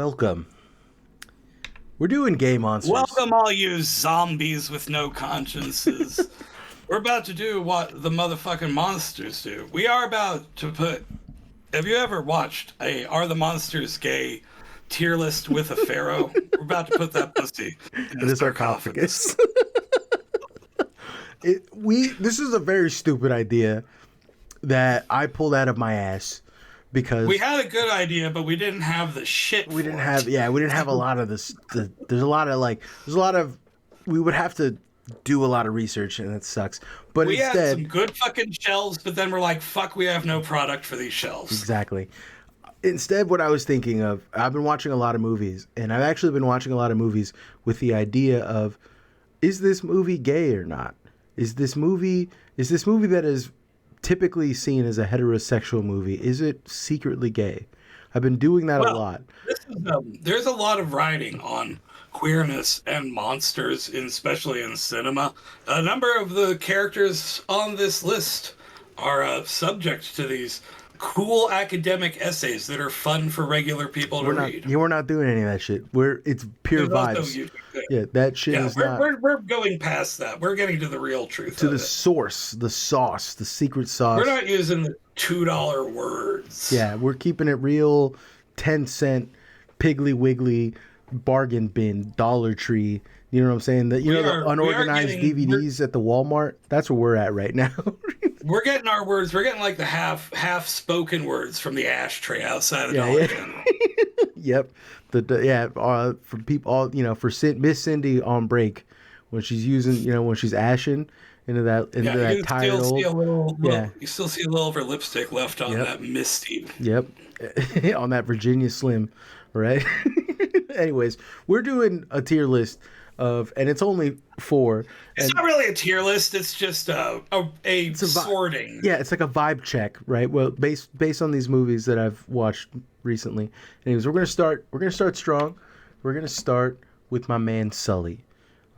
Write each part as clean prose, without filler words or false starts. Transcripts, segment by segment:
welcome. We're doing gay monsters. Welcome, all you zombies with no consciences. We're about to do what the motherfucking monsters do. We are about to put... Have you ever watched a Are the Monsters Gay tier list with a pharaoh? We're about to put that pussy in a sarcophagus. This is a very stupid idea that I pulled out of my ass because we had a good idea, but we didn't have the shit. We didn't have a lot of this. There's a lot of. We would have to do a lot of research, and it sucks. But we instead, had some good fucking shelves, but then we're like, fuck, we have no product for these shelves. Exactly. Instead, what I was thinking of, I've been watching a lot of movies, and I've actually been watching a lot of movies with the idea of, is this movie gay or not? Is this movie that is typically seen as a heterosexual movie, is it secretly gay? I've been doing that a lot. There's a lot of writing on queerness and monsters, especially in cinema. A number of the characters on this list are subject to these cool academic essays that are fun for regular people to read. We're not doing any of that shit. It's pure vibes. Yeah, that shit is not. We're going past that. We're getting to the real truth. To the source, the sauce, the secret sauce. We're not using the $2 words. Yeah, we're keeping it real. 10-cent Piggly Wiggly bargain bin, Dollar Tree. You know what I'm saying? The unorganized DVDs at the Walmart. That's where we're at right now. We're getting our words. We're getting like the half spoken words from the ashtray outside the Dollar General. Yep. For people, for Miss Cindy on break when she's using, when she's ashing into that tired old. You still see a little of her lipstick left on that Misty. Yep. On that Virginia Slim, right? Anyways, we're doing a tier list and it's only 4. It's not really a tier list. It's just a sorting. Yeah, it's like a vibe check, right? Well, based on these movies that I've watched recently. Anyways, we're gonna start strong. We're gonna start with my man Sully.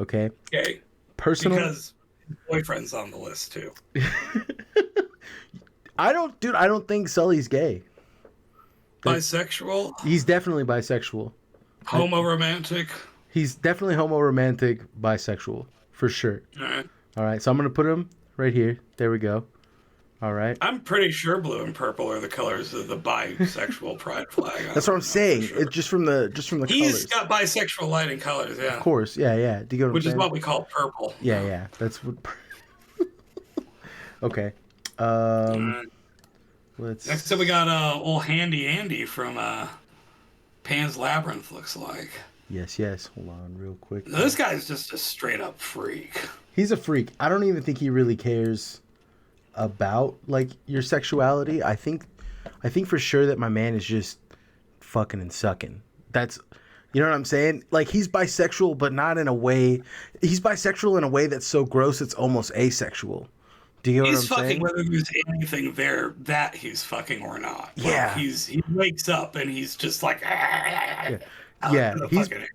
Okay. Okay. Because his boyfriend's on the list too. I don't think Sully's gay. Bisexual? He's definitely bisexual. Homo-romantic? He's definitely homo-romantic, bisexual, for sure. All right, so I'm going to put him right here. There we go. All right. I'm pretty sure blue and purple are the colors of the bisexual pride flag. That's what I'm saying. Sure. It's just from the colors. He's got bisexual lighting colors, yeah. Of course, yeah. Do you get what I'm saying? Which is what we call purple. Yeah. That's what... Okay. Next up, we got old Handy Andy from Pan's Labyrinth, looks like. Yes. Hold on real quick. Now, this guy's just a straight-up freak. He's a freak. I don't even think he really cares about, like, your sexuality. I think for sure that my man is just fucking and sucking. That's... You know what I'm saying? Like, he's bisexual, but not in a way... He's bisexual in a way that's so gross it's almost asexual. Do you know what I'm saying? He's fucking whether there's anything there that he's fucking or not. Yeah. Like, he wakes up and he's just like...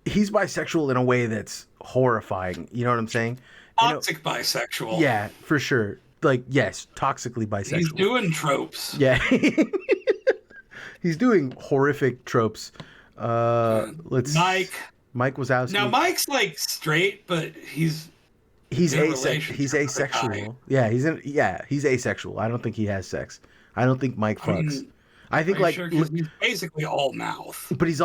He's bisexual in a way that's horrifying. You know what I'm saying? Toxic bisexual. Yeah, for sure. Like, yes, toxically bisexual. He's doing tropes. Yeah. He's doing horrific tropes. Mike Wazowski. Now, Mike's like straight, but he's asexual. Yeah, he's asexual. I don't think he has sex. I don't think Mike fucks. I think he's basically all mouth. But he's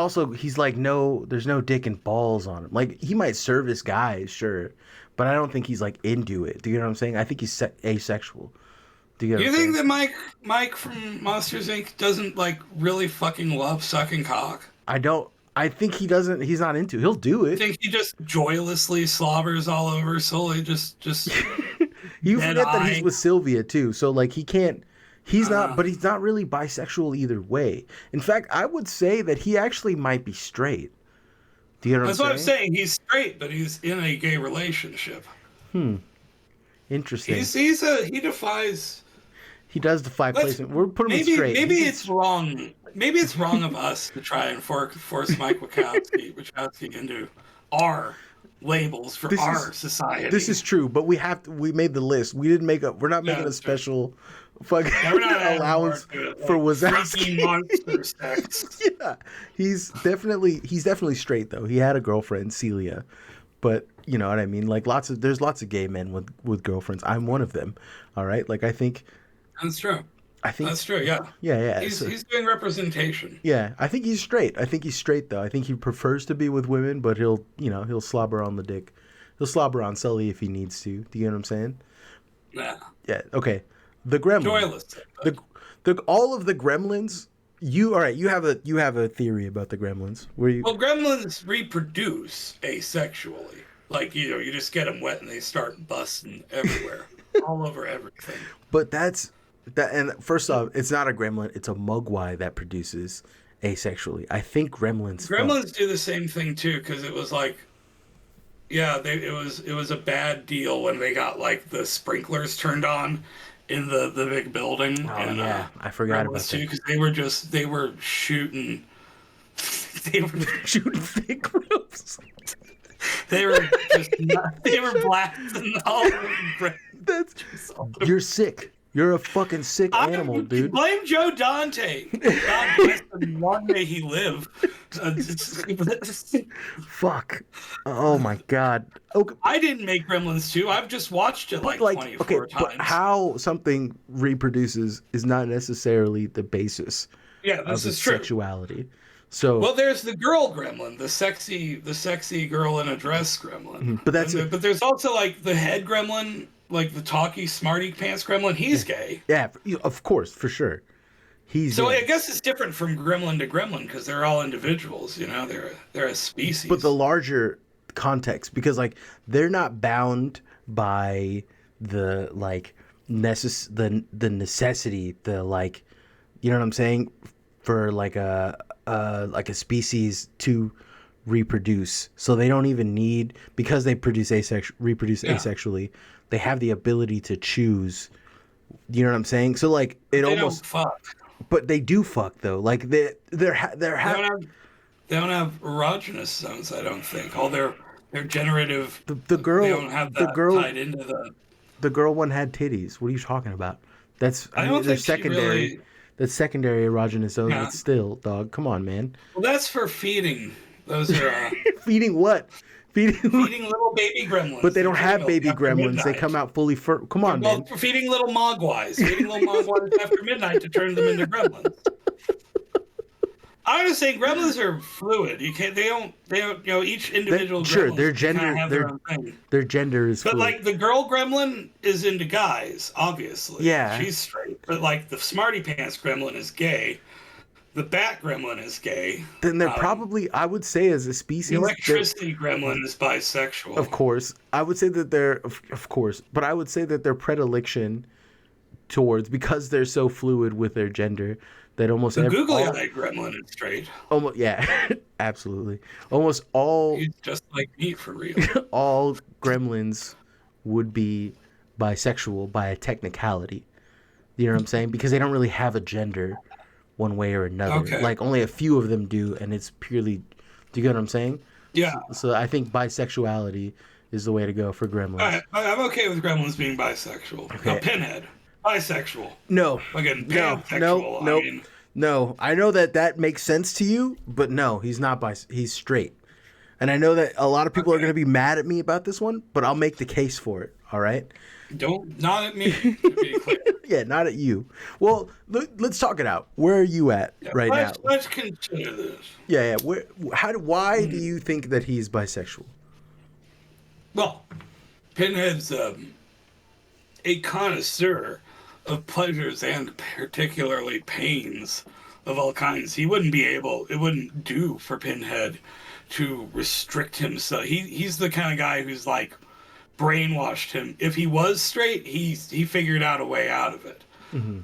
like there's no dick and balls on him. Like, he might service guys, sure, but I don't think he's like into it. Do you know what I'm saying? I think he's asexual. Do you think that Mike from Monsters Inc. doesn't like really fucking love sucking cock? I don't. I think he doesn't. He's not into it. He'll do it. I think he just joylessly slobbers all over Sully. Just. You forget that he's with Sylvia too, so like he can't. He's not, but he's not really bisexual either way. In fact, I would say that he actually might be straight. Do you know what I'm saying? He's straight, but he's in a gay relationship. Interesting. He defies. He does defy placement. We're putting him straight. Maybe it's wrong. Maybe it's wrong of us to try and force Mike Wachowski into our labels for our society. This is true, but we made the list. We didn't make we're not making a special fucking Yeah, we're not adding more allowance to it, for like, Wazowski. freaky monster sex. Yeah, he's definitely straight though. He had a girlfriend, Celia, but you know what I mean. Like there's lots of gay men with girlfriends. I'm one of them. All right, like That's true. I think That's true. Yeah. yeah. He's doing representation. Yeah, I think he's straight. I think he's straight though. I think he prefers to be with women, but he'll slobber on the dick. He'll slobber on Sully if he needs to. Do you get what I'm saying? Yeah. Yeah. Okay. The Gremlin. Joyless. The all of the Gremlins. You all right? You have a theory about the Gremlins. Where you? Well, gremlins reproduce asexually. Like, you just get them wet and they start busting everywhere, all over everything. But that. And first off, it's not a gremlin; it's a mogwai that produces asexually. I think gremlins. Gremlins do the same thing too, because it was like, yeah, it was a bad deal when they got like the sprinklers turned on in the big building. Oh and, yeah, I forgot Gremlins about too, that. because they were shooting. They were Shooting fake roofs. they were they were blasting all over. That's you're sick. You're a fucking sick animal, dude. Blame Joe Dante. God bless him. Long may he live. Fuck. Oh my god. Okay. I didn't make Gremlins 2. I've just watched it like 24 times. But how something reproduces is not necessarily the basis Yeah, of this its is true. sexuality. So Well, there's the girl gremlin, the sexy girl in a dress gremlin. But that's but there's also like the head gremlin, like the talky smarty pants gremlin. He's gay. yeah, of course, for sure. So I guess it's different from gremlin to gremlin because they're all individuals. You know, they're a species. But the larger context, because like they're not bound by the like the necessity, the like, you know what I'm saying, for like a species to reproduce. So they don't even need, because they reproduce asexually. They have the ability to choose. You know what I'm saying? So like they don't fuck. But they do fuck though. Like they don't have erogenous zones. I don't think. All their generative. The girl. They don't have that tied into the girl one had titties. What are you talking about? That's I don't think secondary. Really, that's secondary erogenous zones. Yeah. But still, dog. Come on, man. Well, that's for feeding. Those are feeding what? Feeding little baby gremlins. But they don't have baby gremlins. They come out fully Come on, man. For feeding little mogwais. Feeding little mogwais after midnight to turn them into gremlins. I was saying gremlins are fluid. You can't. They don't. You know, each individual. Sure, gremlin their gender. have their own thing. Their gender is. But fluid. like the girl gremlin is into guys, obviously. Yeah. She's straight. But like the smarty pants gremlin is gay. The bat gremlin is gay. Then they're probably, I would say, as a species, the electricity gremlin is bisexual. Of course, I would say that of course, but I would say that their predilection towards, because they're so fluid with their gender, that almost the googly-eyed gremlin is straight. Almost, yeah, absolutely. Almost all. He's just like me for real. All gremlins would be bisexual by a technicality. You know what I'm saying? Because they don't really have a gender, one way or another. Okay. Like only a few of them do, and it's purely. Do you get what I'm saying? Yeah. So I think bisexuality is the way to go for gremlins. All right, I'm okay with gremlins being bisexual. Okay. Now, Pinhead, bisexual. No. Again, No. pansexual. No. I know that makes sense to you, but no, he's not he's straight. And I know that a lot of people are going to be mad at me about this one, but I'll make the case for it. All right. Not at me. To be clear. Yeah, not at you. Well, let's talk it out. Where are you at right now? Let's consider this. Yeah. Why do you think that he's bisexual? Well, Pinhead's a connoisseur of pleasures and particularly pains of all kinds. It wouldn't do for Pinhead to restrict himself. He's the kind of guy who's like brainwashed him. If he was straight, he figured out a way out of it. Mm-hmm.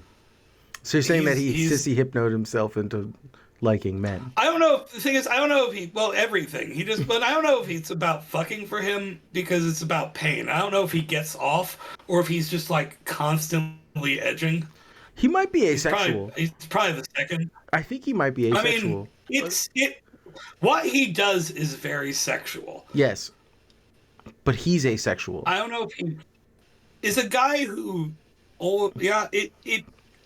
So you're saying that he sissy hypnoed himself into liking men? I don't know. The thing is, I don't know if everything. But I don't know if it's about fucking for him because it's about pain. I don't know if he gets off or if he's just like constantly edging. He might be asexual. He's probably the second. I think he might be asexual. I mean, what he does is very sexual. Yes. But he's asexual. I don't know if he is a guy who. Oh yeah, it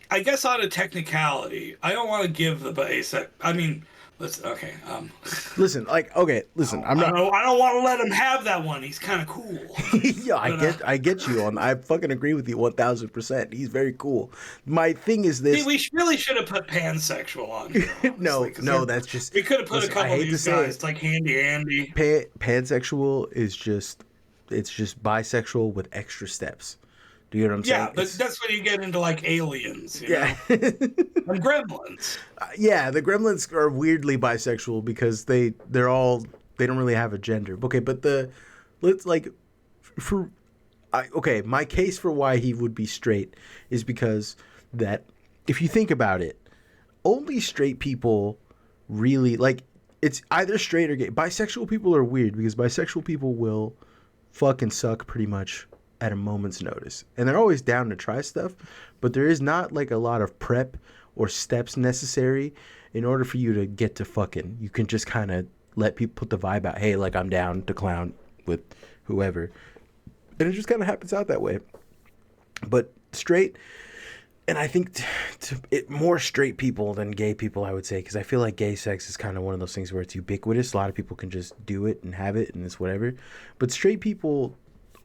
I guess on a technicality, I don't want to give the basic. I mean, let's okay. Listen, like, okay, listen. I don't want to let him have that one. He's kind of cool. Yeah, I get you on. I fucking agree with you 1000%. He's very cool. My thing is this. See, we really should have put pansexual on here. Honestly, no, that's just. We could have put a couple of these guys like Handy Andy. Pansexual is just, it's just bisexual with extra steps. Do you know what I'm saying? Yeah, but that's when you get into like aliens, you yeah, know? And gremlins. Yeah, the gremlins are weirdly bisexual because they don't really have a gender. Okay, but my case for why he would be straight is because that if you think about it, only straight people really like it's either straight or gay. Bisexual people are weird because bisexual people will fucking suck pretty much at a moment's notice, and they're always down to try stuff, but there is not like a lot of prep or steps necessary in order for you to get to fucking. You can just kind of let people put the vibe out, hey, like, I'm down to clown with whoever, and it just kind of happens out that way. But straight, and I think more straight people than gay people, I would say, because I feel like gay sex is kind of one of those things where it's ubiquitous. A lot of people can just do it and have it and it's whatever, but straight people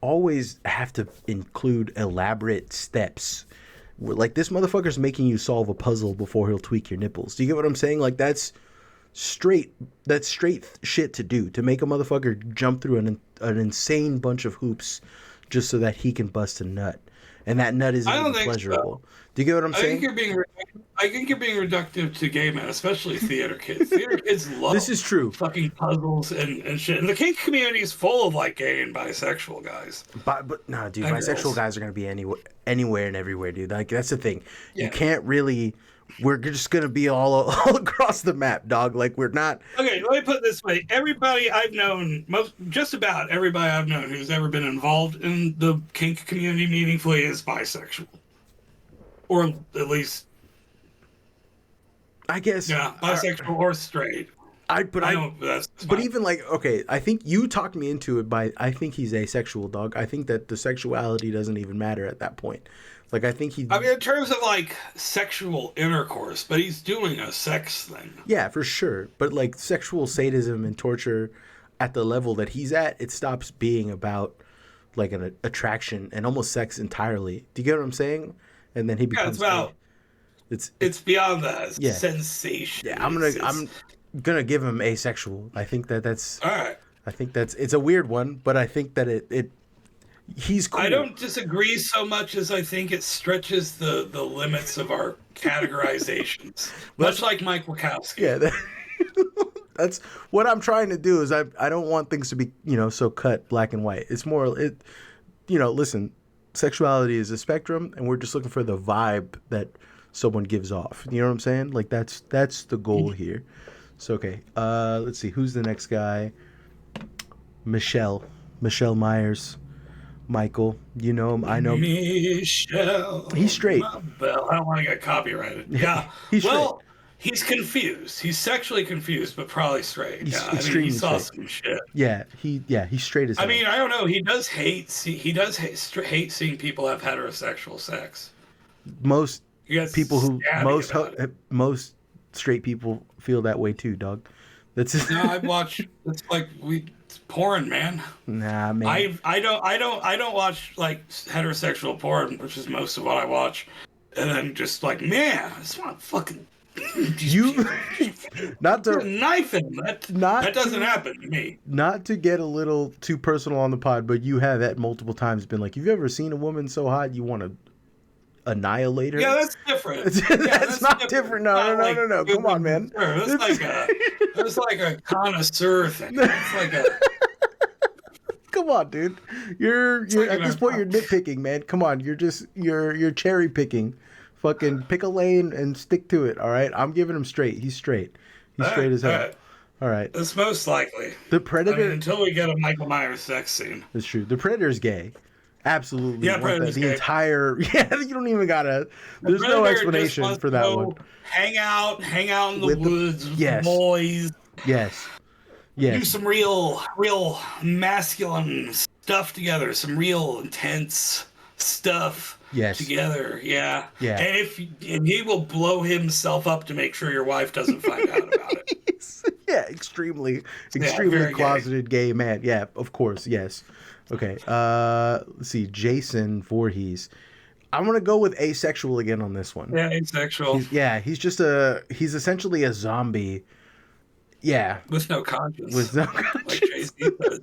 always have to include elaborate steps. Like, this motherfucker's making you solve a puzzle before he'll tweak your nipples. Do you get what I'm saying? Like, that's straight shit to do, to make a motherfucker jump through an insane bunch of hoops just so that he can bust a nut, and that nut isn't even pleasurable. So. Do you get what I'm saying? I think you're being reductive to gay men, especially theater kids. Theater kids love this is true. Fucking puzzles and shit. And the kink community is full of like gay and bisexual guys. But no, dude, bisexual guys are gonna be anywhere and everywhere, dude. Like, that's the thing. Yeah. You can't really. We're just gonna be all across the map, dog. Like, we're not. Okay, let me put it this way: everybody I've known, just about everybody I've known who's ever been involved in the kink community meaningfully is bisexual, or at least, I guess, yeah, bisexual or straight. But even like, okay, I think you talked me into it I think he's asexual, dog. I think that the sexuality doesn't even matter at that point. Like, I think I mean, in terms of like sexual intercourse, but he's doing a sex thing. Yeah, for sure. But like sexual sadism and torture at the level that he's at, it stops being about like an attraction and almost sex entirely. Do you get what I'm saying? And then he becomes. Yeah, it's beyond that. It's sensation. Yeah, I'm gonna give him asexual. I think that's all right. I think it's a weird one, but I think that he's cool. I don't disagree so much as I think it stretches the limits of our categorizations. Much like Mike Wachowski. Yeah, that's what I'm trying to do. Is I don't want things to be, so cut black and white. It's more listen, sexuality is a spectrum, and we're just looking for the vibe that someone gives off. You know what I'm saying? Like, that's the goal here. So okay, let's see, who's the next guy? Michelle Myers. Michael, you know him. I know Michelle. He's straight. I don't want to get copyrighted. Yeah. He's he's confused. He's sexually confused, but probably straight. He's he saw some shit. Yeah, he's straight as hell. I mean, I don't know. He does hate seeing people have heterosexual sex. Most straight people feel that way too, dog. No, I watch. It's like it's porn, man. Nah, man. I don't watch like heterosexual porn, which is most of what I watch, and then just like, man, I just want to fucking not to knife him. That doesn't happen to me. Not to get a little too personal on the pod, but you have at multiple times been like, have you ever seen a woman so hot you want to annihilate her? Yeah, that's different. That's not different. No. Come on, man. That's like a connoisseur thing. It's like a. Come on, dude. You're at this point you're nitpicking, man. Come on, you're cherry picking. Fucking pick a lane and stick to it. All right, I'm giving him straight. He's straight. He's straight as hell. All right. That's most likely. The Predator. Until we get a Michael Myers sex scene. That's true. The Predator's gay. Absolutely. Yeah, Predator's gay. Entire. Yeah, you don't even gotta. There's no explanation for that one. Hang out in the woods with boys. Yes. Do some real masculine stuff together. Some real intense stuff Yes. together. Yeah. Yeah. And he will blow himself up to make sure your wife doesn't find out about it. Yeah, extremely very closeted gay man. Yeah, of course, yes. Okay. Let's see. Jason Voorhees. I'm gonna go with asexual again on this one. Yeah, asexual. He's essentially a zombie. Yeah. With no conscience. With no Like conscience. Jay-Z said.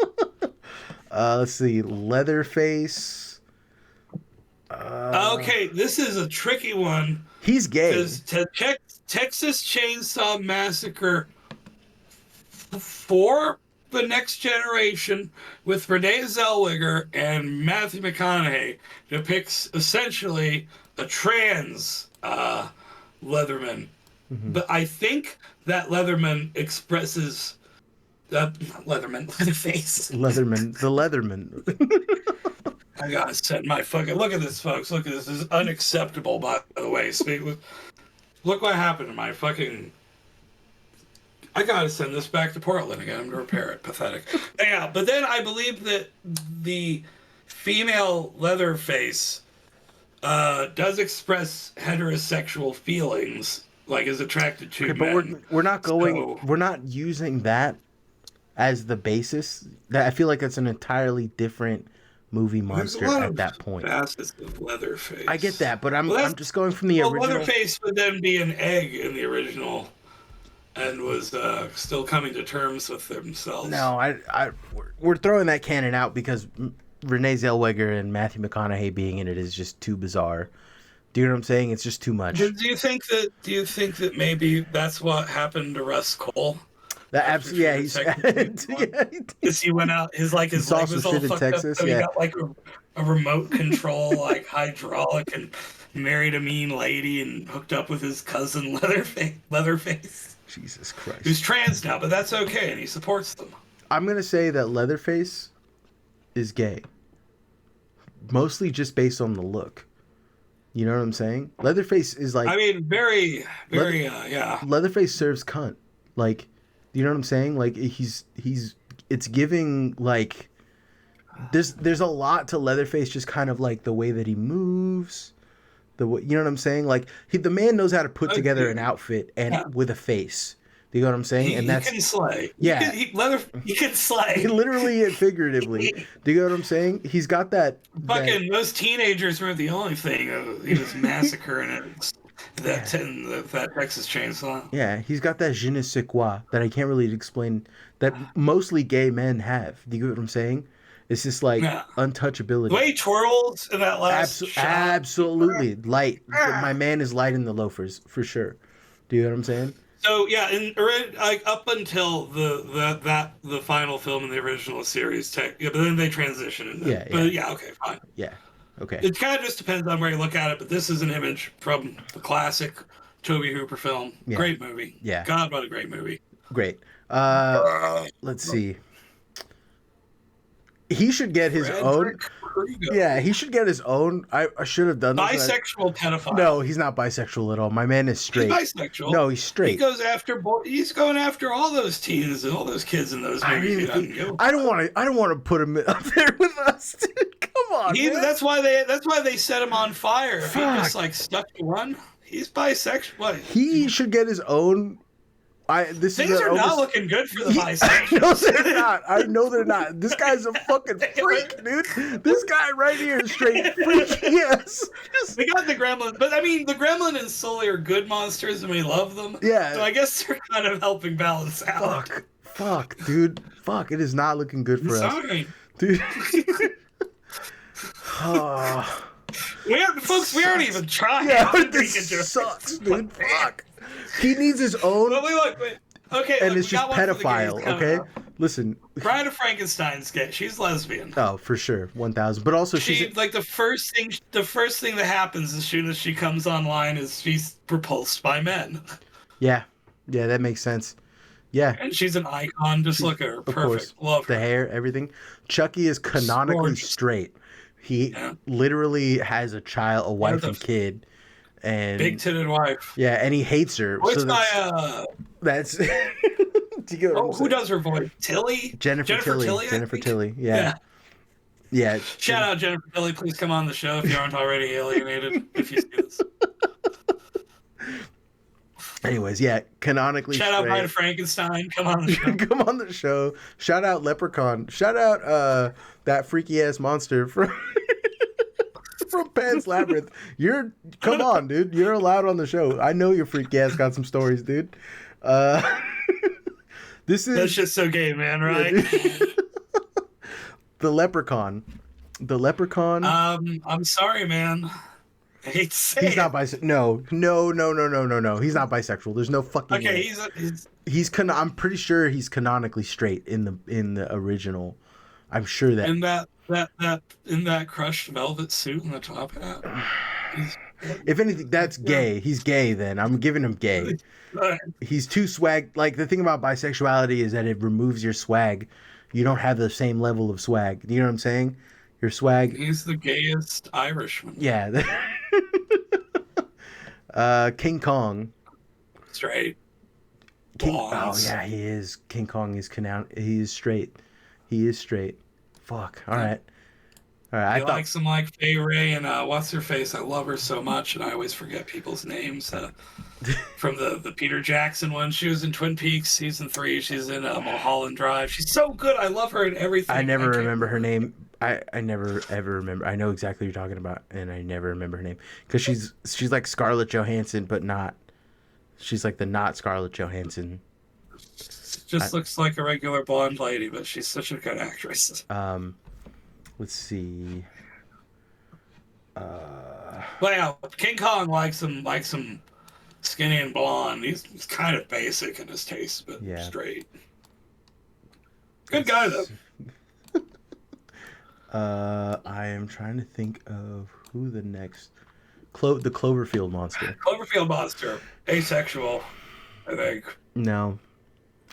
Let's see. Leatherface. Okay, this is a tricky one. He's gay. Because Texas Chainsaw Massacre 4, The Next Generation, with Renee Zellweger and Matthew McConaughey, depicts essentially a trans Leatherman. Mm-hmm. But I think that Leatherman expresses Leatherface. The Leatherman. I gotta set my fucking look at this, folks. Look at this. This is unacceptable, by the way. Look what happened to my fucking. I gotta send this back to Portland again to repair it. Pathetic. Yeah, but then I believe that the female Leatherface does express heterosexual feelings, like is attracted to men. But we're not going. We're not using that as the basis. That I feel like that's an entirely different movie monster at that point. Facets of Leatherface. I get that, but I'm just going from the original. Leatherface would then be an egg in the original, and was still coming to terms with themselves. No, we're throwing that canon out because Renee Zellweger and Matthew McConaughey being in it is just too bizarre. Do you know what I'm saying? It's just too much. Do you think that maybe that's what happened to Russ Cole? That absolutely, yeah. Because he went out, his leg was all fucked Texas, up. So he got like a remote control, like hydraulic, and married a mean lady and hooked up with his cousin Leatherface. Jesus Christ. Who's trans now, but that's okay, and he supports them. I'm gonna say that Leatherface is gay, mostly just based on the look. You know what I'm saying? Leatherface is like. I mean, very, yeah. Leatherface serves cunt, like. You know what I'm saying? Like it's giving like there's a lot to Leatherface, just kind of like the way that he moves, you know what I'm saying? Like the man knows how to put together an outfit and with a face. Do you know what I'm saying? He can slay. Yeah, he can slay. Literally and figuratively. Do you know what I'm saying? He's got that. Those teenagers weren't the only thing. He was massacring it. That Texas Chainsaw. Yeah, he's got that je ne sais quoi that I can't really explain, that mostly gay men have. Do you get what I'm saying? It's just like untouchability. The way he twirls in that last shot. Absolutely. Light. My man is light in the loafers, for sure. Do you know what I'm saying? So, yeah, like up until the final film in the original series, but then they transitioned. But okay, fine. Yeah. Okay. It kind of just depends on where you look at it, but this is an image from the classic Tobe Hooper film. Yeah. Great movie. Yeah. God, what a great movie. Great. Let's see. He should get his own. Yeah, he should get his own. I should have done this. Bisexual pedophile. No, he's not bisexual at all. My man is straight. He's bisexual. No, he's straight. He's going after all those teens and all those kids in those movies. I don't want to put him up there with us, dude. Come on, man. That's why they set him on fire. If he just like stuck to one. He's bisexual. What? He should get his own. Things are not looking good for the bisexuals. No, they're not. I know they're not. This guy's a fucking freak, dude. This guy right here is straight freak. Yes. We got the gremlin, but I mean, the gremlin and Sully are good monsters, and we love them. Yeah. So I guess they're kind of helping balance out. Fuck, dude. Fuck, it is not looking good for us. Sorry. Dude. Folks, we aren't even trying. Yeah, this sucks, dude. Fuck. He needs his own. Wait. Okay, and it's just pedophile. Okay, listen. Bride of Frankenstein's gay. She's lesbian. Oh, for sure, 1000. But also, she's like the first thing that happens as soon as she comes online is she's repulsed by men. Yeah, that makes sense. Yeah, and she's an icon. Just look at her, perfect. Love her. The hair, everything. Chucky is canonically straight. He literally has a wife and kid. And big-titted wife. Yeah, and he hates her. What's that's do you get what I'm saying? Who does her voice? Tilly? Jennifer Tilly. Jennifer Tilly. Yeah. Yeah. Shout out Jennifer Tilly. Please come on the show if you aren't already alienated. If you see this. Anyways, yeah, canonically Shout out Bride straight. of Frankenstein. Come on the show. Come on the show. Shout out Leprechaun. Shout out that freaky ass monster from from Pan's Labyrinth. Come on, dude. You're allowed on the show. I know your freaky ass got some stories, dude. This is That's just so gay, man, right? the Leprechaun. The Leprechaun. I'm sorry, man. I hate to say He's not bisexual. No. He's not bisexual. There's no fucking Okay, way. I'm pretty sure he's canonically straight in the original. I'm sure that in that crushed velvet suit and the top hat. If anything, that's gay. He's gay then. I'm giving him gay. He's too swag. Like, the thing about bisexuality is that it removes your swag. You don't have the same level of swag. You know what I'm saying? Your swag. He's the gayest Irishman. Yeah. King Kong. Straight. Oh yeah, he is. King Kong is he is straight. He is straight. Fuck. All right. He likes him like Fay Ray and what's her face? I love her so much, and I always forget people's names. From the Peter Jackson one, she was in Twin Peaks season 3. She's in Mulholland Drive. She's so good. I love her in everything. I never remember her name. I never ever remember. I know exactly what you're talking about, and I never remember her name because she's like Scarlett Johansson, but not. She's like the not Scarlett Johansson. Just looks like a regular blonde lady, but she's such a good actress. Let's see. But yeah, King Kong likes him skinny and blonde. He's kind of basic in his taste, but straight. Good guy though. I am trying to think of who the next the Cloverfield monster. Cloverfield monster, asexual, I think. No,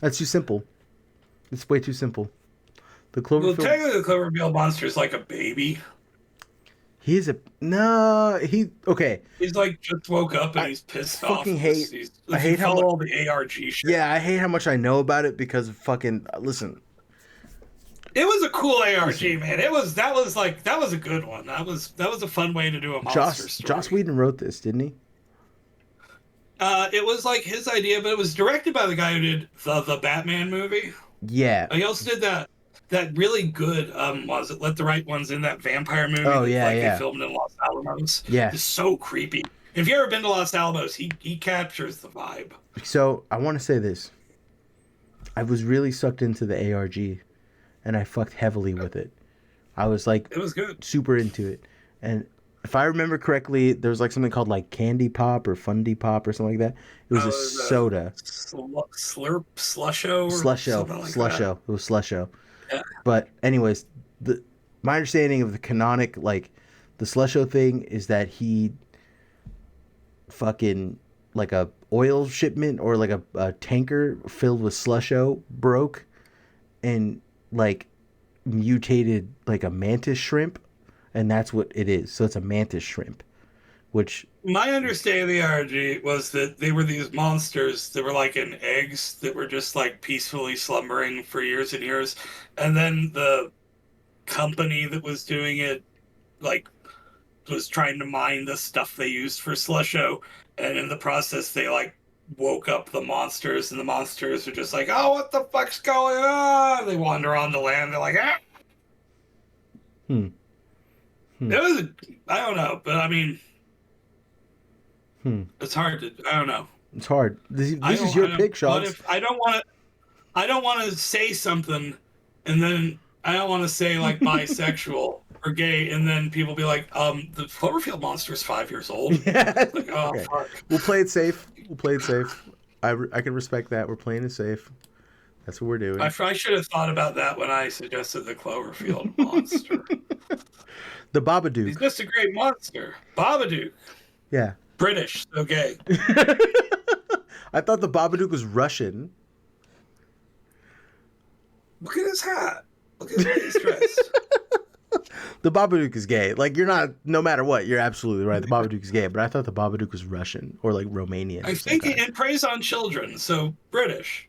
that's too simple. It's way too simple. The Cloverfield. Well, technically, the Cloverfield monster is like a baby. He's okay. He's like just woke up and he's pissed off. I hate how all the ARG shit. Yeah, I hate how much I know about it because fucking listen. It was a cool ARG, man. That was a good one. That was a fun way to do a monster story. Joss Whedon wrote this, didn't he? It was like his idea, but it was directed by the guy who did the Batman movie. Yeah. He also did that really good was it Let the Right Ones In, that vampire movie. Oh They filmed in Los Alamos. Yeah. It's so creepy. If you've ever been to Los Alamos, he captures the vibe. So I want to say this. I was really sucked into the ARG, and I fucked heavily with it. I was like, it was good, super into it. And if I remember correctly, there was like something called like Candy Pop or Fundy Pop or something like that. It was a soda. Slusho. Slusho. It was Slusho. Yeah. But anyways, my understanding of the canonic, like the Slusho thing is that he fucking like a oil shipment or like a tanker filled with Slusho broke and like mutated like a mantis shrimp, and that's what it is. So it's a mantis shrimp, which my understanding of the ARG was that they were these monsters that were like in eggs that were just like peacefully slumbering for years and years, and then the company that was doing it like was trying to mine the stuff they used for Slusho, and in the process they like woke up the monsters, and the monsters are just like, oh, what the fuck's going on? They wander onto land. They're like, ah. It was I don't know, but I mean, it's hard to. I don't know. It's hard. This is your pick, Shoggs. I don't want to say something, and then I don't want to say like bisexual or gay, and then people be like, the Cloverfield monster is 5 years old. Yeah. Like, oh, okay. Fuck. We'll play it safe. I can respect that. We're playing it safe. That's what we're doing. I should have thought about that when I suggested the Cloverfield monster. The Babadook. He's just a great monster. Babadook. Yeah. British, so gay. I thought the Babadook was Russian. Look at his hat. Look at the way he's dressed. The Babadook is gay. Like, you're not, no matter what, you're absolutely right. The Babadook is gay, but I thought the Babadook was Russian or like Romanian. I think it preys on children, so British.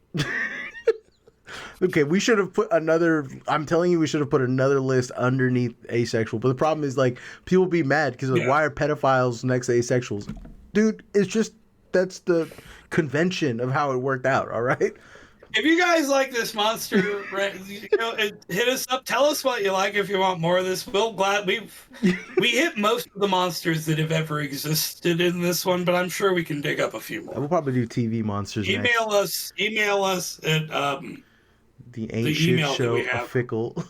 Okay, we should have put another. I'm telling you, we should have put another list underneath asexual. But the problem is, like, people be mad because, like, why are pedophiles next to asexuals? Dude, it's just that's the convention of how it worked out. All right. If you guys like this monster, hit us up. Tell us what you like if you want more of this. We hit most of the monsters that have ever existed in this one, but I'm sure we can dig up a few more. We'll probably do TV monsters. Email us at the Ain't Shit Show a Fickle.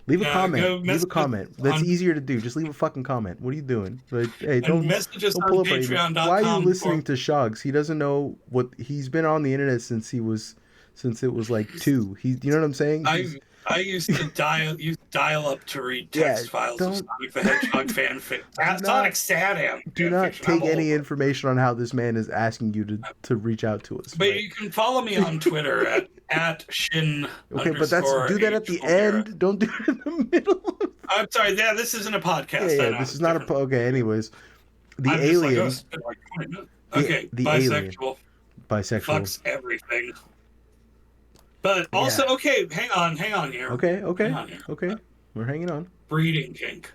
Leave a comment. Leave a comment. That's easier to do. Just leave a fucking comment. What are you doing? Like, hey, don't message us pull on up Patreon.com. Why are you listening to Shoggs? He doesn't know what he's been on the internet since it was like 2. You know what I'm saying? I used to dial up to read text files of Sonic the Hedgehog fanfic. Sonic Sadam. Do not take any information on how this man is asking you to reach out to us. But you can follow me on Twitter at Shin. Okay, but do that at the end. Don't do it in the middle. I'm sorry. Yeah, this isn't a podcast. Yeah, this is not a. Okay, anyways, the alien. Okay, the bisexual. Alien. Bisexual. Fucks everything. But also, okay, hang on here. Okay. We're hanging on. Breeding kink.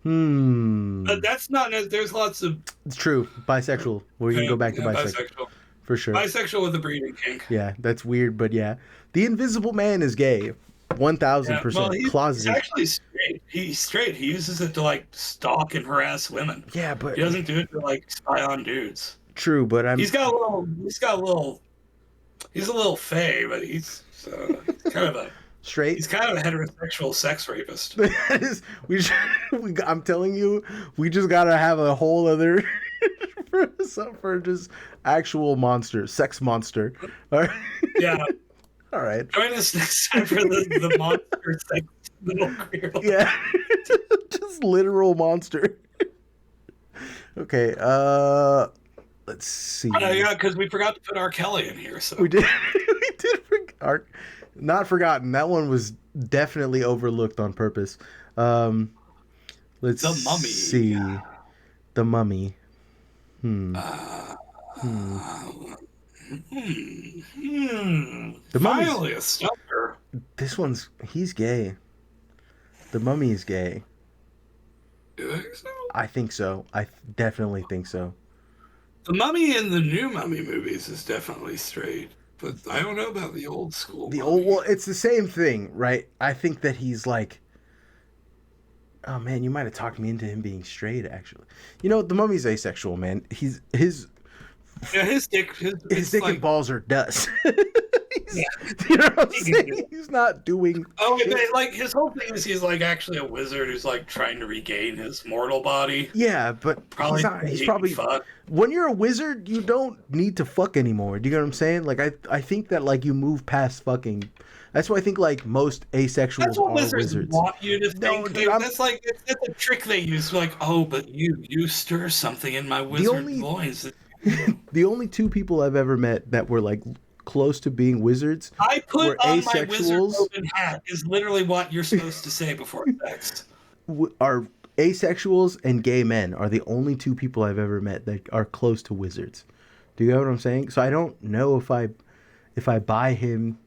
But that's not. There's lots of. It's true. Bisexual. We can go back to bisexual. For sure. Bisexual with a breeding kink. Yeah, that's weird, but yeah. The Invisible Man is gay. 1,000% closeted. He's actually straight. He's straight. He uses it to, like, stalk and harass women. Yeah, but he doesn't do it to, like, spy on dudes. True, but he's a little fey, but he's kind of a straight. He's kind of a heterosexual sex rapist. I'm telling you, we just gotta have a whole other for just actual monster, sex monster. All right. Yeah. All right. Join us next time for the monster sex middle queer. Yeah. Just literal monster. Okay. Let's see. Yeah, because we forgot to put R. Kelly in here. So we did. Not forgotten. That one was definitely overlooked on purpose. Let's see. The Mummy. The Finally, a stumper. This one's. He's gay. The Mummy is gay. You think so? I think so. I definitely think so. The Mummy in the new Mummy movies is definitely straight, but I don't know about the old school. Well, it's the same thing, right? I think that he's like. Oh man, you might have talked me into him being straight. Actually, you know, the Mummy's asexual, man. His dick and balls are dust. You know what I'm saying? He's not doing. Oh, like his whole thing is he's like actually a wizard who's like trying to regain his mortal body. Yeah, but he's probably. When you're a wizard, you don't need to fuck anymore. Do you know what I'm saying? Like I think that like you move past fucking. That's why I think like most asexuals are wizards. Want you to think that's a trick they use. Like, oh, but you stir something in my wizard voice. The only 2 people I've ever met that were like close to being wizards. I put on my wizard robe and hat is literally what you're supposed to say before sex. Are asexuals and gay men are the only 2 people I've ever met that are close to wizards. Do you know what I'm saying? So I don't know if I buy him.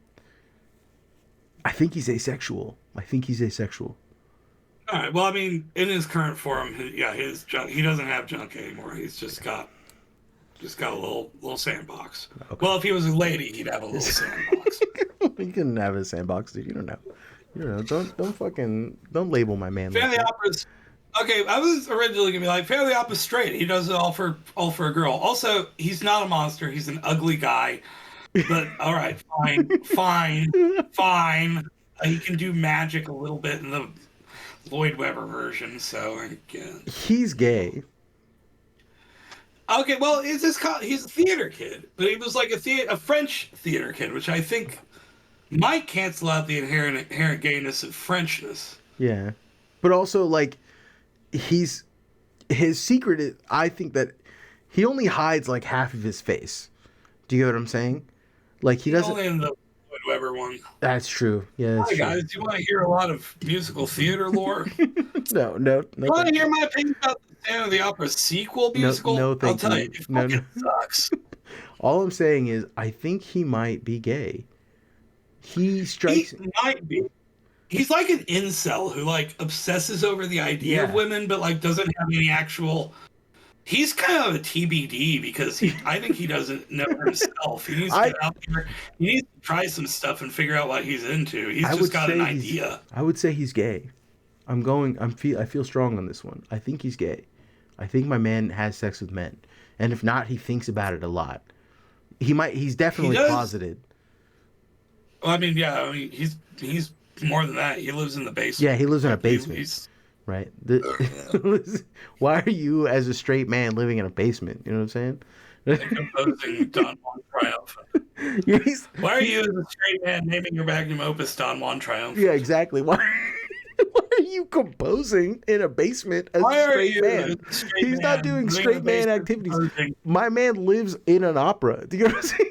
I think he's asexual. All right. Well, I mean, in his current form, his junk. He doesn't have junk anymore. He's just got a little sandbox. Okay. Well, if he was a lady, he'd have a little sandbox. He couldn't have a sandbox, dude. You don't know. Don't label my man. Fan of the Opera's. Okay, I was originally gonna be like, Fan of the Opera's straight. He does it all for a girl. Also, he's not a monster. He's an ugly guy. But all right, fine. He can do magic a little bit in the Lloyd Webber version, so I guess he's gay. Okay, well, he's a theater kid, but he was like a French theater kid, which I think might cancel out the inherent gayness of Frenchness. Yeah, but also like his secret is, I think that he only hides like half of his face. Do you get what I'm saying? Like he doesn't. Only in the Lloyd Webber one. That's true. Yeah. That's Hi guys, do you want to hear a lot of musical theater lore? No. You want to hear my opinion about the Phantom of the Opera sequel musical? No, thank I'll tell you. It fucking sucks. All I'm saying is, I think he might be gay. He He strikes. might be. He's like an incel who like obsesses over the idea of Yeah. women, but like doesn't have any actual. He's kind of a TBD because I think he doesn't know himself. He needs to I get out there. He needs to try some stuff and figure out what he's into. He's I just would got an say he's. idea. I would say he's gay. I feel strong on this one. I think he's gay. I think my man has sex with men, and if not, he thinks about it a lot. He might. He's He definitely does. closeted. Well, I mean, yeah, I mean, he's more than that. He lives in the basement. Yeah, he lives in a Like, basement. he's Right? Why are you, as a straight man, living in a basement? You know what I'm saying? composing Don Juan Triumphant. He's- Why are you, as a straight man, naming your magnum opus Don Juan Triumphant? yeah, exactly. Why are you composing in a basement as Why a are straight you, man? as a straight He's not man, doing living in straight the man basement activities. composing? My man lives in an opera. Do you know what I'm saying?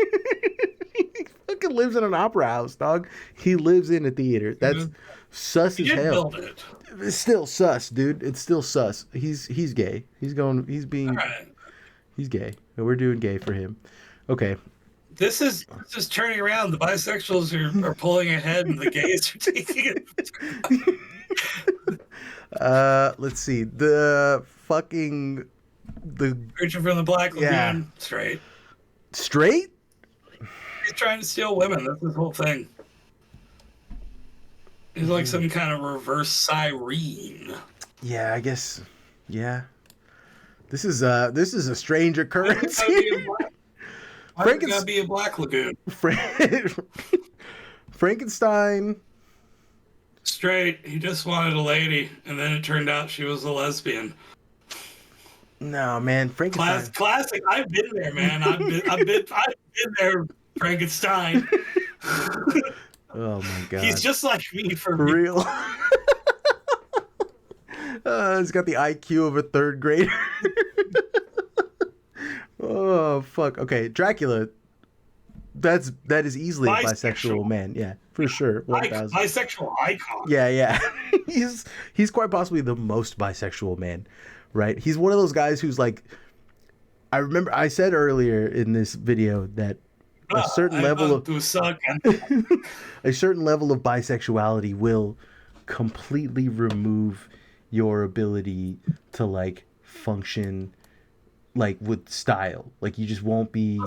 He fucking lives in an opera house, dog. He lives in a theater. That's sus He as did hell. build it. It's still sus, dude. It's still sus. He's gay. He's All right. he's gay. We're doing gay for him. Okay. This is turning around. The bisexuals are pulling ahead, and the gays are taking it. Let's see. The Preaching from the Black Lagoon, Yeah. straight. straight? He's trying to steal women. That's his whole thing. He's like some kind of reverse siren. Yeah, I guess. Yeah. This is a strange occurrence. Why is it gotta be a Black Lagoon? Frankenstein. Straight. He just wanted a lady, and then it turned out she was a lesbian. No, man, Frankenstein. Classic. I've been there, man. I've been there, Frankenstein. Oh my god. He's just like me for for me. real. He's got the IQ of a third grader. Oh fuck. Okay, Dracula. That is easily a bisexual man. Yeah, for sure. 1000. Bisexual icon. Yeah. he's quite possibly the most bisexual man, right? He's one of those guys who's like, I remember I said earlier in this video that a certain level of a certain level of bisexuality will completely remove your ability to like function like with style. Like you just won't be,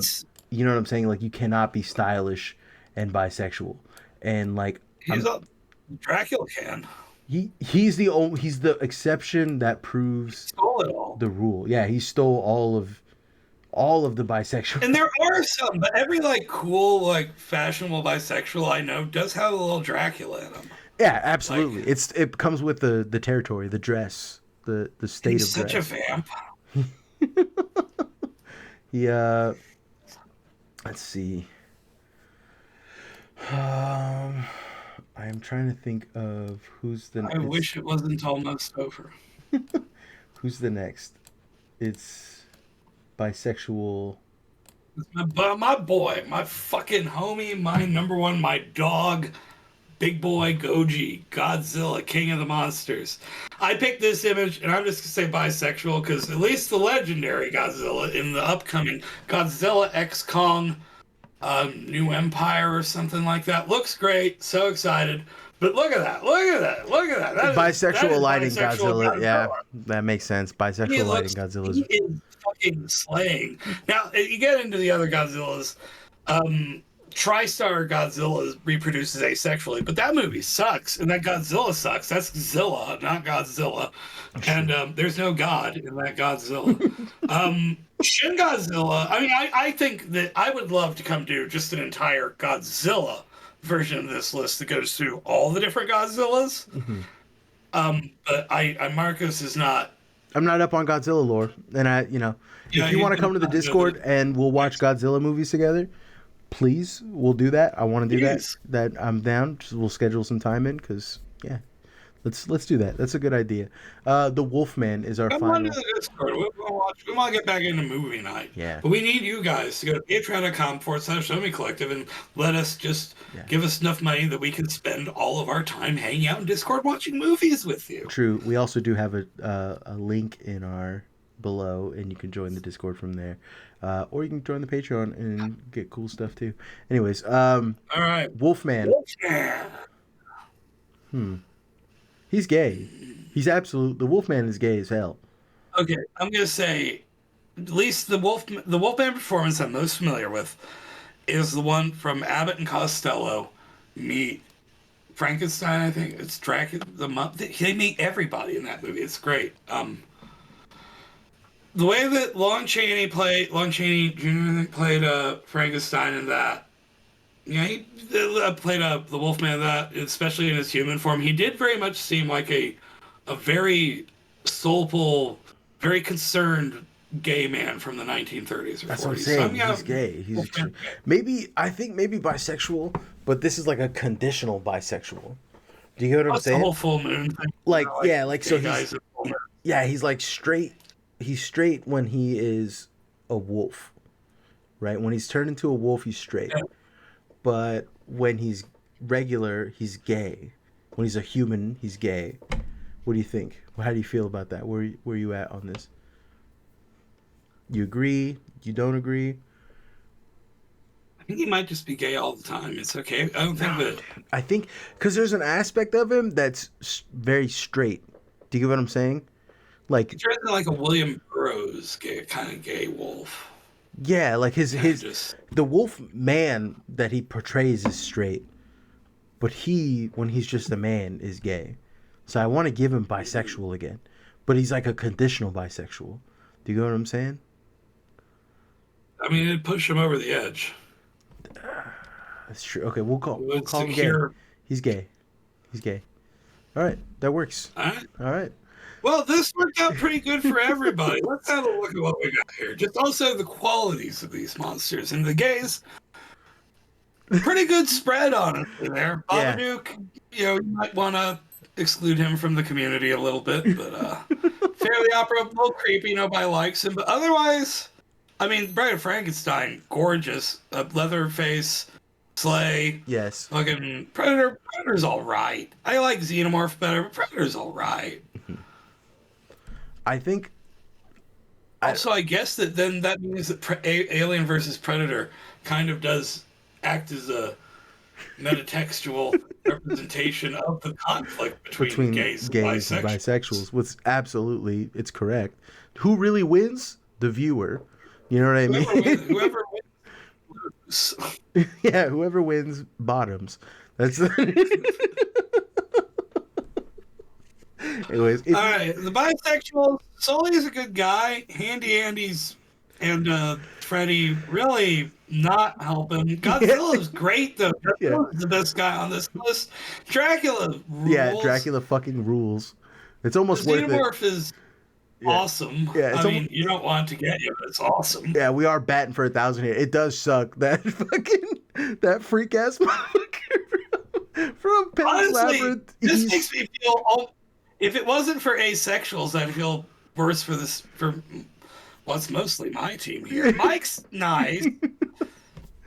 you know what I'm saying? Like you cannot be stylish and bisexual. And like Dracula can. He's the exception that proves Stole it all. the rule. Yeah, he stole all of the bisexual. And there are some, but every like cool, like fashionable bisexual I know does have a little Dracula in them. Yeah, absolutely. It comes with the territory, the dress, the state He's of dress. such a vamp. Yeah. Let's see. I'm trying to think of who's the. I wish it wasn't almost over. Who's the next? It's bisexual. My boy, my fucking homie, my number one, my dog, big boy Goji, Godzilla, King of the Monsters. I picked this image, and I'm just gonna say bisexual because at least the legendary Godzilla in the upcoming Godzilla X Kong New Empire or something like that looks great. So excited. But look at that! Look at that! Look at that! Bisexual lighting bisexual Godzilla. Yeah, that makes sense. Bisexual lighting Godzilla. He is fucking slaying. Now you get into the other Godzillas. TriStar Godzilla reproduces asexually, but that movie sucks, and that Godzilla sucks. That's Zilla, not Godzilla. And there's no God in that Godzilla. Shin Godzilla. I mean, I think that I would love to come do just an entire Godzilla version of this list that goes through all the different Godzillas. But Marcus is not. I'm not up on Godzilla lore, and if you want to come to the Discord and we'll watch Godzilla movies together, please, we'll do that. I want to do that. That I'm down. We'll schedule some time in because let's do that. That's a good idea. The Wolfman is our Come final. on to the Discord. We want to get back into movie night. Yeah. But we need you guys to go to patreon.com/Shomi Collective and let us give us enough money that we can spend all of our time hanging out in Discord watching movies with you. True. We also do have a link in our below, and you can join the Discord from there, or you can join the Patreon and get cool stuff too. Anyways, All right. Wolfman. He's gay. The Wolfman is gay as hell. Okay, I'm gonna say, at least the Wolfman performance I'm most familiar with is the one from Abbott and Costello meet Frankenstein. I think it's Dracula. They meet everybody in that movie. It's great. The way that Lon Chaney Jr. played Frankenstein in that. Yeah, he played the Wolfman in that, especially in his human form. He did very much seem like a very soulful, very concerned gay man from the 1930s or 40s. That's what I'm saying. He's gay. I think maybe bisexual, but this is like a conditional bisexual. Do you get what I'm saying? The whole full moon thing. He's like straight. He's straight when he is a wolf, right? When he's turned into a wolf, he's straight. Yeah. But when he's regular, he's gay. When he's a human, he's gay. What do you think? How do you feel about that? Where are you at on this? You agree? You don't agree? I think he might just be gay all the time. It's okay. I don't think that. I think because there's an aspect of him that's very straight. Do you get what I'm saying? Like he's like a William Burroughs kind of gay wolf. Yeah, like the wolf man that he portrays is straight, but when he's just a man, is gay. So I want to give him bisexual again, but he's like a conditional bisexual. Do you get what I'm saying? I mean, it'd push him over the edge. That's true. Okay, we'll call him gay. He's gay. He's gay. All right, that works. All right. Well, this worked out pretty good for everybody. Let's have a look at what we got here. Just also the qualities of these monsters. And the gays, pretty good spread, honestly, there. Babadook, you might want to exclude him from the community a little bit, but fairly operable, a little creepy, nobody likes him. But otherwise, I mean, Bride of Frankenstein, gorgeous. Leatherface, Slay. Yes. Fucking Predator. Predator's all right. I like Xenomorph better, but Predator's all right. I think. Also, I guess that means that Alien versus Predator kind of does act as a metatextual representation of the conflict between gays and bisexuals. It's correct. Who really wins? The viewer. You know what I mean? Whoever wins. Yeah, whoever wins bottoms. That's. Anyways, all right. The bisexual, Sully's a good guy. Handy Andy's and Freddy really not helping. Godzilla's great though. Godzilla's the best guy on this list. Dracula rules. Yeah, Dracula fucking rules. It's almost worth it. Xenomorph is awesome. Yeah, I mean, you don't want to get you, but it's awesome. Yeah, we are batting for 1,000 here. It does suck that freak ass motherfucker from Pan's Labyrinth. This makes me feel. If it wasn't for asexuals, I'd feel worse for what's mostly my team here. Mike's nice.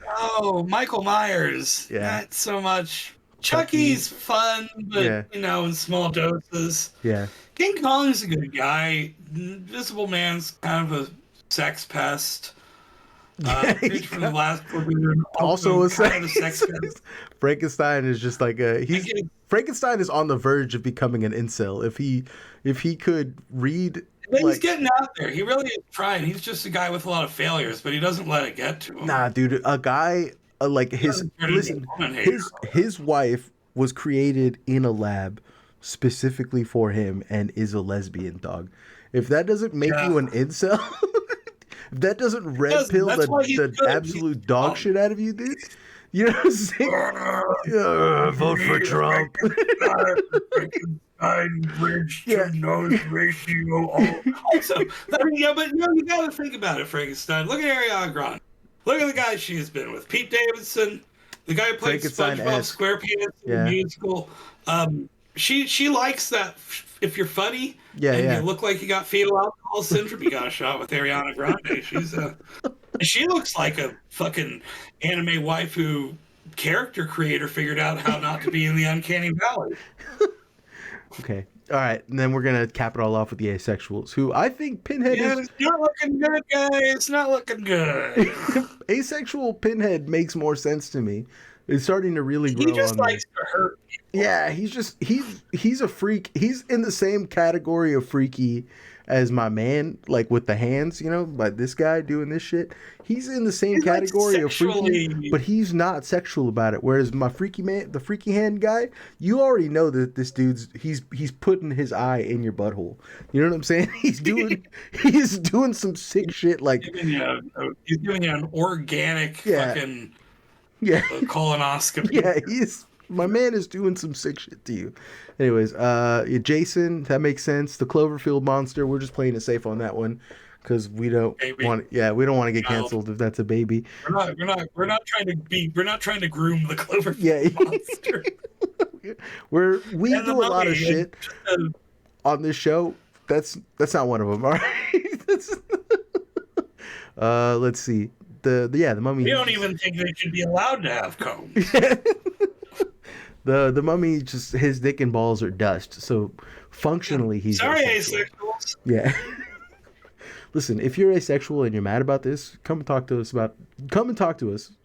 Oh, Michael Myers. Not so much. Chucky's fun, but in small doses. Yeah. King Kong's a good guy. Invisible Man's kind of a sex pest. From the last also a sex pest. Frankenstein is just like Frankenstein is on the verge of becoming an incel. If he could read. But he's getting out there. He really is trying. He's just a guy with a lot of failures, but he doesn't let it get to him. Nah, dude, a guy like his wife was created in a lab specifically for him and is a lesbian, dog. If that doesn't make you an incel, if that doesn't red pill the absolute dog shit out of you, dude. You know what I'm saying? Vote for Trump. Bridge to nose ratio. Also, but you gotta think about it, Frankenstein. Look at Ariana Grande. Look at the guy she's been with. Pete Davidson, the guy who played SpongeBob SquarePants in the musical. She likes that. If you're funny and you look like you got fetal alcohol syndrome, you got a shot with Ariana Grande. She looks like a fucking anime waifu character creator figured out how not to be in the uncanny valley. Okay. All right, and then we're gonna cap it all off with the asexuals, who I think Pinhead Yeah, is. it's not looking good, guys. It's not looking good. Asexual Pinhead makes more sense to me. It's starting to really He grow just on me. likes to hurt people. Yeah, he's a freak. He's in the same category of freaky as my man, like with the hands, like this guy doing this shit. He's in the same He's like category of freaky, sexually. but he's not sexual about it. Whereas my freaky man, the freaky hand guy, you already know that this dude's he's putting his eye in your butthole. You know what I'm saying? He's doing some sick shit like He's giving you an organic fucking yeah. colonoscopy. Yeah, my man is doing some sick shit to you. Anyways, Jason, that makes sense. The Cloverfield monster, we're just playing it safe on that one because we don't want to get canceled if that's a baby. We're not trying to groom the Cloverfield monster. we do a lot of shit on this show. That's not one of them. All right. Let's see. The mummy. We don't even think they should be allowed to have combs. The mummy, just his dick and balls are dust. So functionally, he's sorry, asexual. asexuals. Yeah. Listen, if you're asexual and you're mad about this, come and talk to us.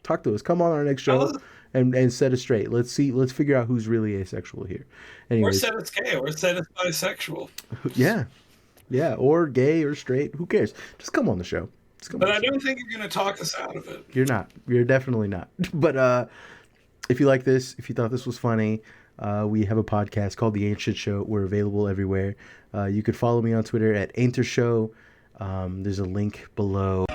Talk to us. Come on our next show and set us straight. Let's figure out who's really asexual here. Anyways, or set us gay, or set us bisexual. Yeah, or gay or straight. Who cares? Just come on the show. But I don't think you're going to talk us out of it. You're not. You're definitely not. But if you like this, if you thought this was funny, we have a podcast called The Ain't Shit Show. We're available everywhere. You could follow me on Twitter at AinterShow. There's a link below.